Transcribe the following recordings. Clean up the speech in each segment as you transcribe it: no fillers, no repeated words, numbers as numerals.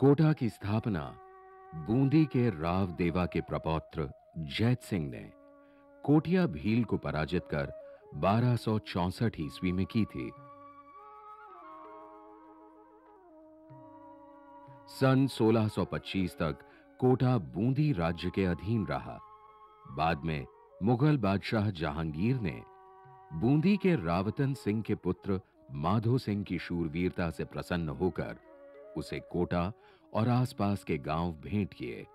कोटा की स्थापना बूंदी के राव देवा के प्रपौत्र जैत सिंह ने कोटिया भील को पराजित कर 1264 ईस्वी में की थी। सन 1625 तक कोटा बूंदी राज्य के अधीन रहा। बाद में मुगल बादशाह जहांगीर ने बूंदी के रावतन सिंह के पुत्र माधो सिंह की शूरवीरता से प्रसन्न होकर उसे कोटा और आसपास के गांव भेंट किए।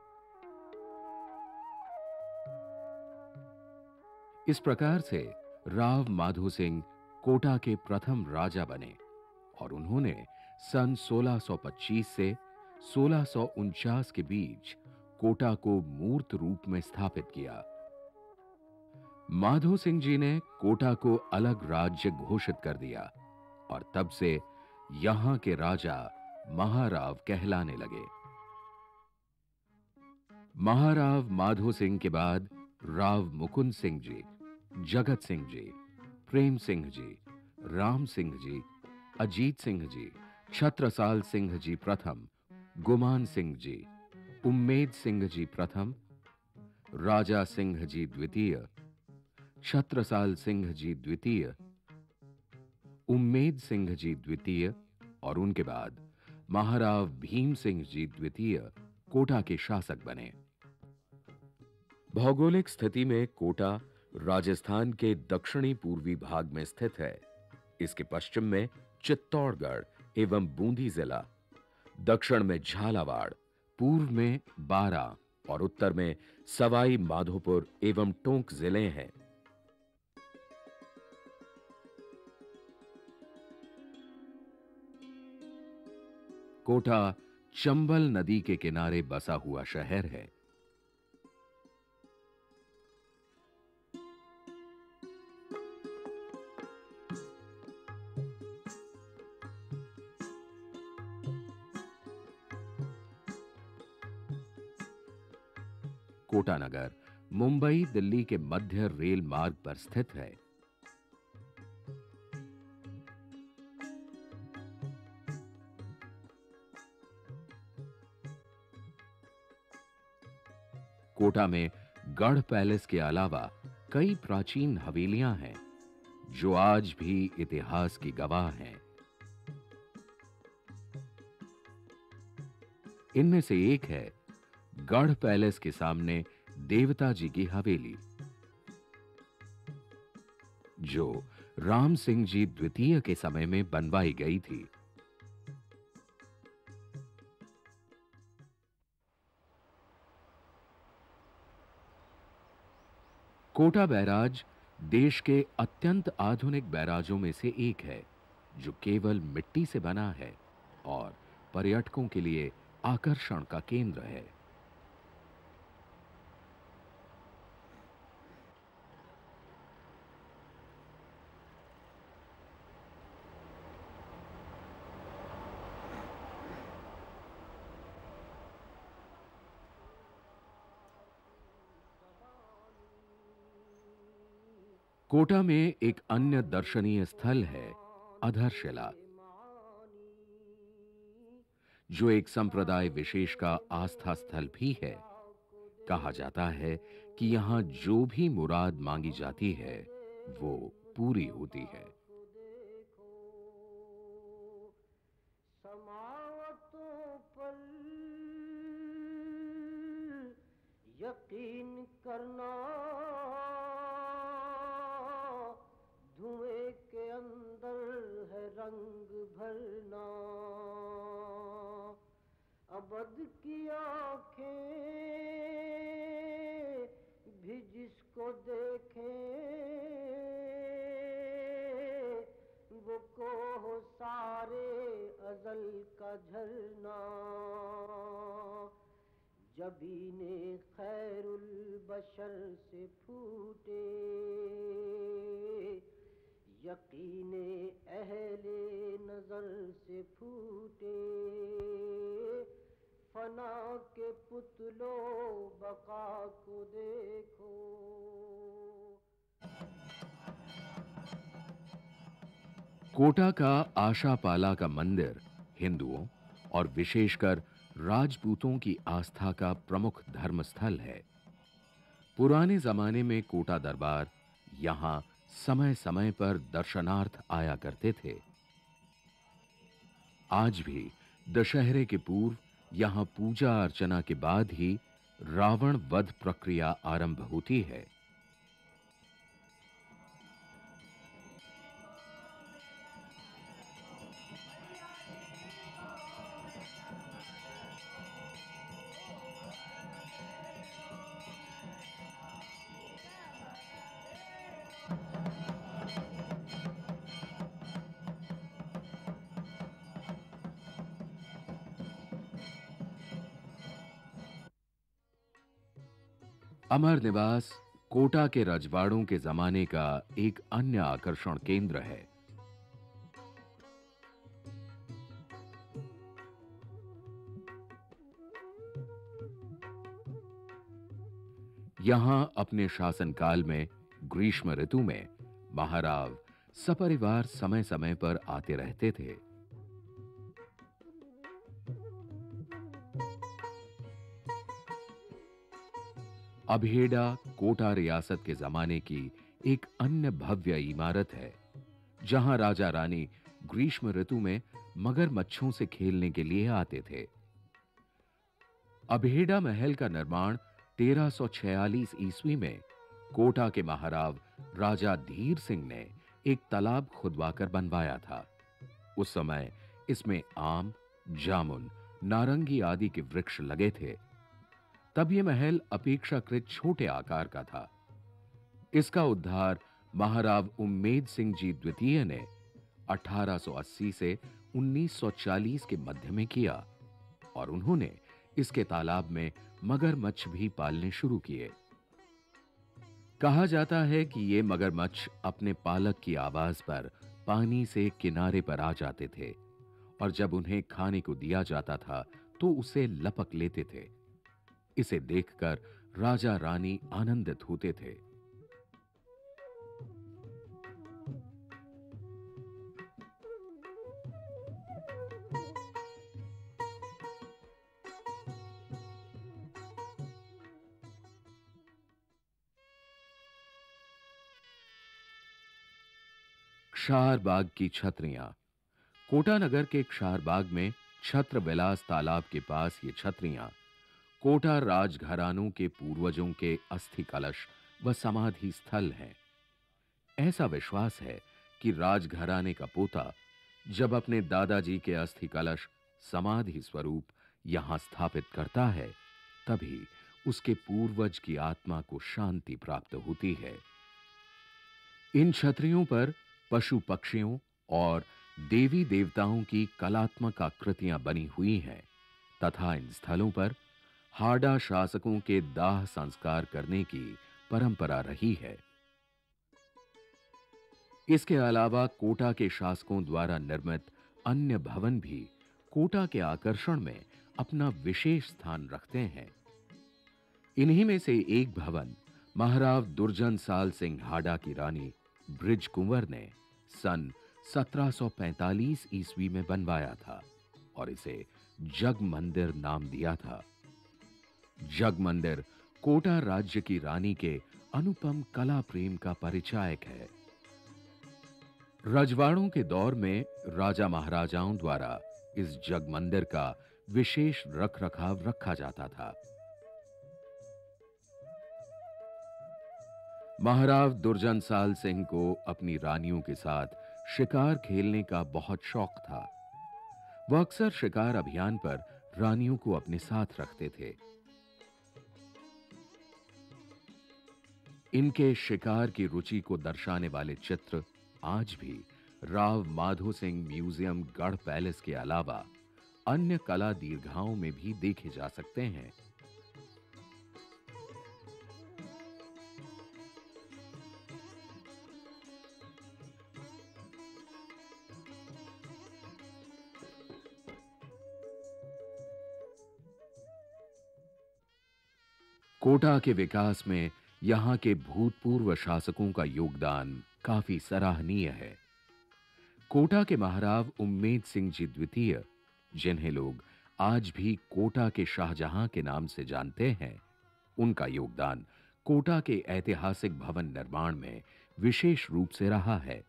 इस प्रकार से राव माधो सिंह कोटा के प्रथम राजा बने और उन्होंने सन 1625 से 1649 के बीच कोटा को मूर्त रूप में स्थापित किया। माधो सिंह जी ने कोटा को अलग राज्य घोषित कर दिया और तब से यहां के राजा महाराव कहलाने लगे। महाराव माधो सिंह के बाद राव मुकुंद सिंह जी, जगत सिंह जी, प्रेम सिंह जी, राम सिंह जी, अजीत सिंह जी, छत्रसाल सिंह जी प्रथम, गुमान सिंह जी, उम्मेद सिंह जी प्रथम, राजा सिंह जी द्वितीय, छत्रसाल सिंह जी द्वितीय, उम्मेद सिंह जी द्वितीय और उनके बाद महाराव भीम सिंह जी द्वितीय कोटा के शासक बने। भौगोलिक स्थिति में कोटा राजस्थान के दक्षिणी पूर्वी भाग में स्थित है। इसके पश्चिम में चित्तौड़गढ़ एवं बूंदी जिला, दक्षिण में झालावाड़, पूर्व में बारा और उत्तर में सवाई माधोपुर एवं टोंक जिले हैं। कोटा चंबल नदी के किनारे बसा हुआ शहर है। कोटा नगर मुंबई दिल्ली के मध्य रेल मार्ग पर स्थित है। कोटा में गढ़ पैलेस के अलावा कई प्राचीन हवेलियां हैं जो आज भी इतिहास की गवाह हैं। इनमें से एक है गढ़ पैलेस के सामने देवता जी की हवेली, जो राम सिंह जी द्वितीय के समय में बनवाई गई थी। कोटा बैराज देश के अत्यंत आधुनिक बैराजों में से एक है, जो केवल मिट्टी से बना है और पर्यटकों के लिए आकर्षण का केंद्र है। कोटा में एक अन्य दर्शनीय स्थल है अधरशिला, जो एक संप्रदाय विशेष का आस्था स्थल भी है। कहा जाता है कि यहां जो भी मुराद मांगी जाती है वो पूरी होती है। समावतों पर यकीन करना, धुएं के अंदर है रंग भरना। अबद की आंखें भी जिसको देखें वो को हो सारे अजल का झरना। जबीने खैरुल बशर से फूटे, यकीने अहले नजर से फूटे। फना के पुतलो बका को देखो। कोटा का आशापाला का मंदिर हिंदुओं और विशेषकर राजपूतों की आस्था का प्रमुख धर्म स्थल है। पुराने जमाने में कोटा दरबार यहां समय-समय पर दर्शनार्थ आया करते थे। आज भी दशहरे के पूर्व यहां पूजा अर्चना के बाद ही रावण वध प्रक्रिया आरंभ होती है। अमर निवास कोटा के रजवाड़ों के जमाने का एक अन्य आकर्षण केंद्र है। यहां अपने शासनकाल में ग्रीष्म ऋतु में महाराव सपरिवार समय-समय पर आते रहते थे। अभेड़ा कोटा रियासत के जमाने की एक अन्य भव्य इमारत है, जहां राजा रानी ग्रीष्म ऋतु में मगरमच्छों से खेलने के लिए आते थे। अभेड़ा महल का निर्माण 1346 ईस्वी में कोटा के महाराव राजा धीर सिंह ने एक तालाब खुदवाकर बनवाया था। उस समय इसमें आम, जामुन, नारंगी आदि के वृक्ष लगे थे। तब यह महल अपेक्षाकृत छोटे आकार का था। इसका उद्धार महाराव उम्मेद सिंह जी द्वितीय ने 1880 से 1940 के मध्य में किया और उन्होंने इसके तालाब में मगरमच्छ भी पालने शुरू किए। कहा जाता है कि ये मगरमच्छ अपने पालक की आवाज पर पानी से किनारे पर आ जाते थे और जब उन्हें खाने को दिया जाता था तो उसे लपक लेते थे। इसे देखकर राजा रानी आनंदित होते थे। क्षारबाग की छतरियां। कोटा नगर के क्षारबाग में छत्र विलास तालाब के पास ये छतरियां कोटा राजघरानों के पूर्वजों के अस्थि कलश व समाधि स्थल हैं। ऐसा विश्वास है कि राजघराने का पोता जब अपने दादाजी के अस्थि कलश समाधि स्वरूप यहां स्थापित करता है, तभी उसके पूर्वज की आत्मा को शांति प्राप्त होती है। इन छतरियों पर पशु पक्षियों और देवी देवताओं की कलात्मक आकृतियां बनी हुई हैं तथा इन स्थलों पर हाड़ा शासकों के दाह संस्कार करने की परंपरा रही है। इसके अलावा कोटा के शासकों द्वारा निर्मित अन्य भवन भी कोटा के आकर्षण में अपना विशेष स्थान रखते हैं। इन्हीं में से एक भवन महाराव दुर्जन साल सिंह हाड़ा की रानी बृज कुंवर ने सन 1745 ईस्वी में बनवाया था और इसे जग मंदिर नाम दिया था। जग मंदिर कोटा राज्य की रानी के अनुपम कला प्रेम का परिचायक है। रजवाड़ों के दौर में राजा महाराजाओं द्वारा इस जग मंदिर का विशेष रखरखाव रखा जाता था। महाराव दुर्जन साल सिंह को अपनी रानियों के साथ शिकार खेलने का बहुत शौक था। वह अक्सर शिकार अभियान पर रानियों को अपने साथ रखते थे। इनके शिकार की रुचि को दर्शाने वाले चित्र आज भी राव माधो सिंह म्यूजियम गढ़ पैलेस के अलावा अन्य कला दीर्घाओं में भी देखे जा सकते हैं। कोटा के विकास में यहां के भूतपूर्व शासकों का योगदान काफी सराहनीय है। कोटा के महाराव उम्मेद सिंह जी द्वितीय, जिन्हें लोग आज भी कोटा के शाहजहां के नाम से जानते हैं, उनका योगदान कोटा के ऐतिहासिक भवन निर्माण में विशेष रूप से रहा है।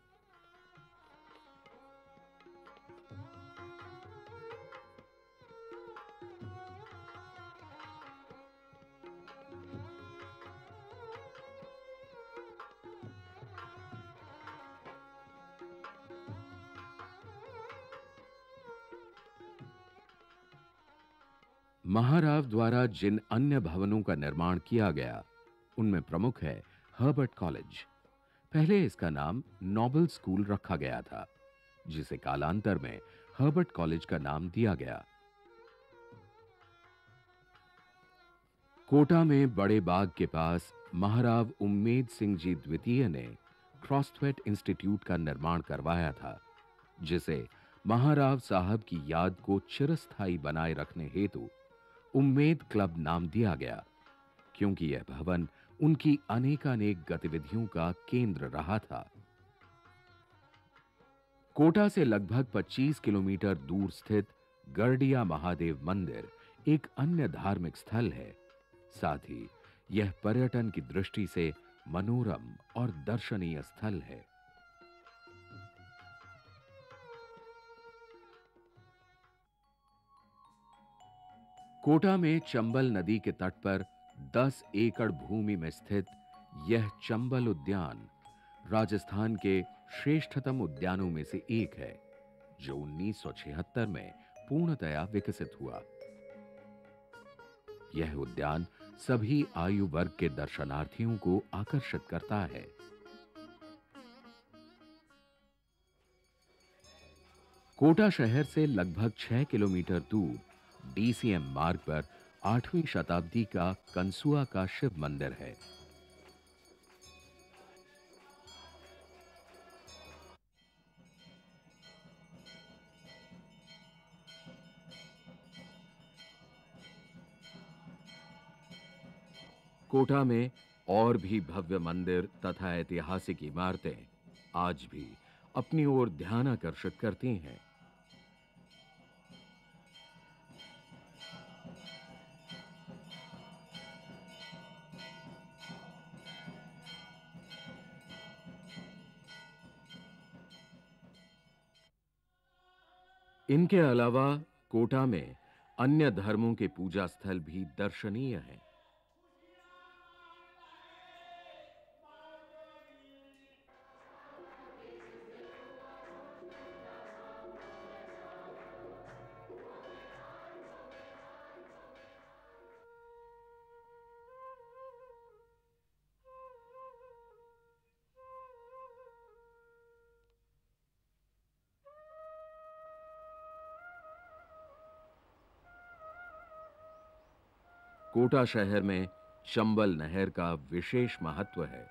महाराव द्वारा जिन अन्य भवनों का निर्माण किया गया, उनमें प्रमुख है हर्बर्ट कॉलेज। पहले इसका नाम नोबल स्कूल रखा गया था, जिसे कालांतर में हर्बर्ट कॉलेज का नाम दिया गया। कोटा में बड़े बाग के पास महाराव उम्मेद सिंह जी द्वितीय ने क्रॉसथवेट इंस्टीट्यूट का निर्माण करवाया था, जिसे महाराव साहब की याद को चिरस्थायी बनाए रखने हेतु उम्मेद क्लब नाम दिया गया, क्योंकि यह भवन उनकी अनेकानेक गतिविधियों का केंद्र रहा था। कोटा से लगभग 25 किलोमीटर दूर स्थित गरडिया महादेव मंदिर एक अन्य धार्मिक स्थल है। साथ ही यह पर्यटन की दृष्टि से मनोरम और दर्शनीय स्थल है। कोटा में चंबल नदी के तट पर 10 एकड़ भूमि में स्थित यह चंबल उद्यान राजस्थान के श्रेष्ठतम उद्यानों में से एक है, जो 1976 में पूर्णतया विकसित हुआ। यह उद्यान सभी आयु वर्ग के दर्शनार्थियों को आकर्षित करता है। कोटा शहर से लगभग 6 किलोमीटर दूर डीसीएम मार्ग पर 8वीं शताब्दी का कंसुआ का शिव मंदिर है। कोटा में और भी भव्य मंदिर तथा ऐतिहासिक इमारतें आज भी अपनी ओर ध्यान आकर्षित करती हैं। इनके अलावा कोटा में अन्य धर्मों के पूजा स्थल भी दर्शनीय हैं। कोटा शहर में चंबल नहर का विशेष महत्व है।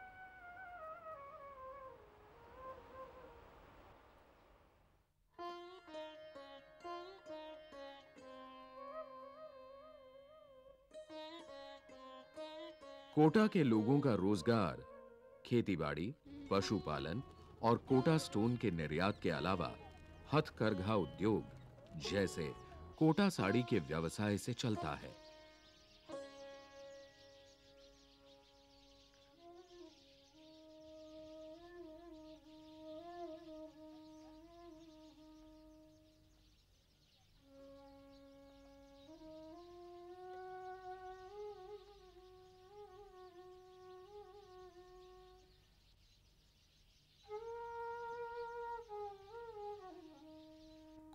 कोटा के लोगों का रोजगार खेतीबाड़ी, पशुपालन और कोटा स्टोन के निर्यात के अलावा हथकरघा उद्योग जैसे कोटा साड़ी के व्यवसाय से चलता है।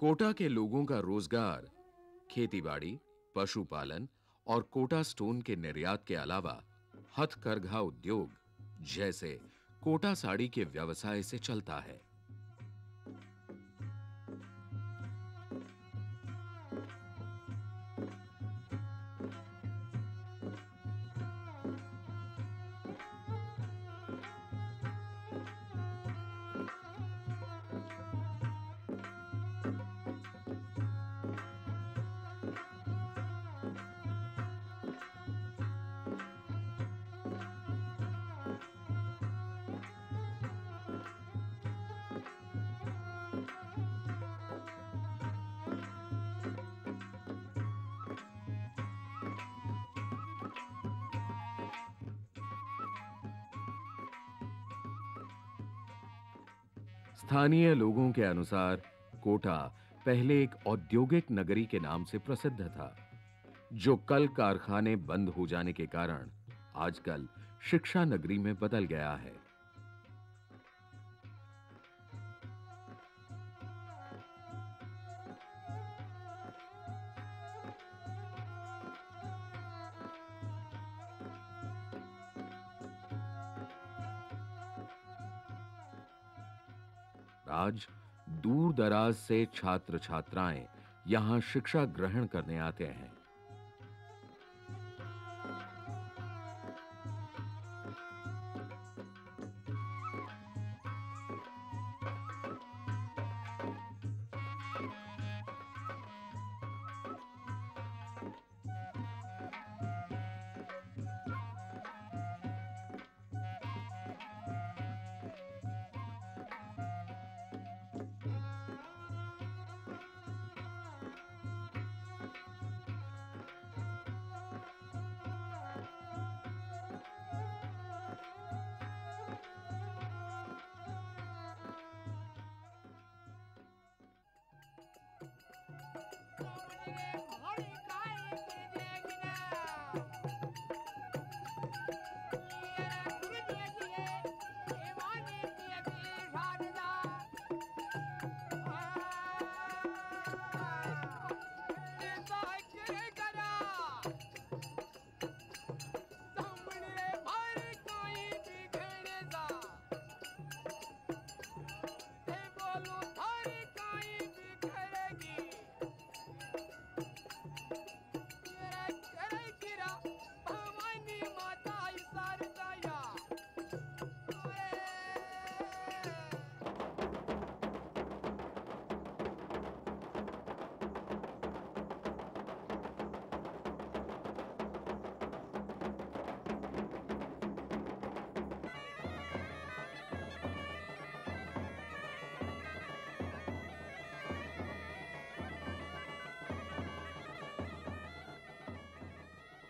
कोटा के लोगों का रोजगार खेतीबाड़ी, पशुपालन और कोटा स्टोन के निर्यात के अलावा हथकरघा उद्योग जैसे कोटा साड़ी के व्यवसाय से चलता है। स्थानीय लोगों के अनुसार कोटा पहले एक औद्योगिक नगरी के नाम से प्रसिद्ध था, जो कल कारखाने बंद हो जाने के कारण आजकल शिक्षा नगरी में बदल गया है। आज दूर दराज से छात्र छात्राएं यहां शिक्षा ग्रहण करने आते हैं।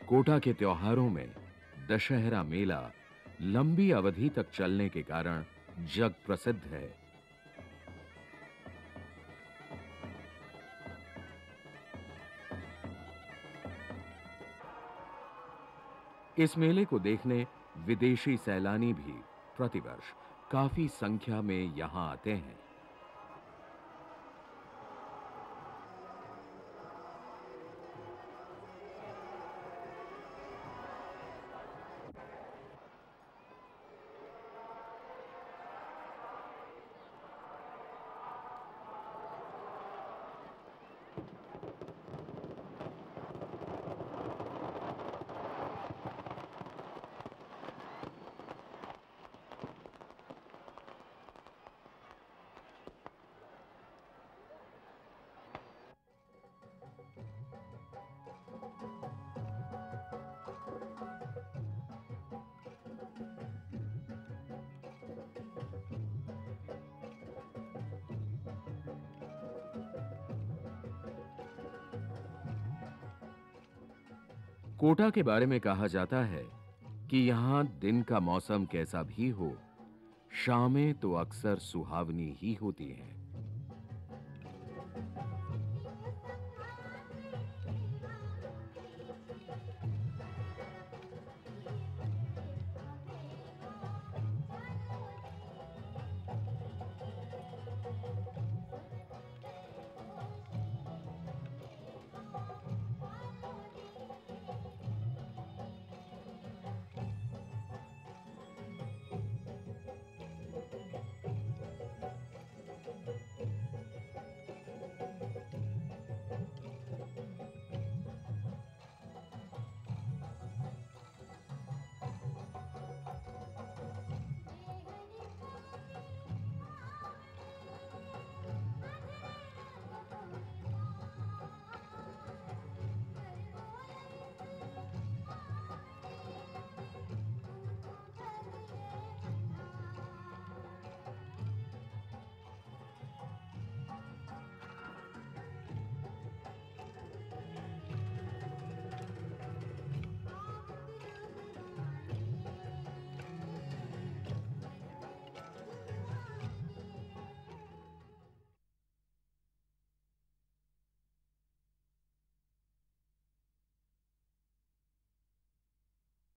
कोटा के त्योहारों में दशहरा मेला लंबी अवधि तक चलने के कारण जग प्रसिद्ध है। इस मेले को देखने विदेशी सैलानी भी प्रतिवर्ष काफी संख्या में यहां आते हैं। कोटा के बारे में कहा जाता है कि यहां दिन का मौसम कैसा भी हो, शामें तो अक्सर सुहावनी ही होती हैं।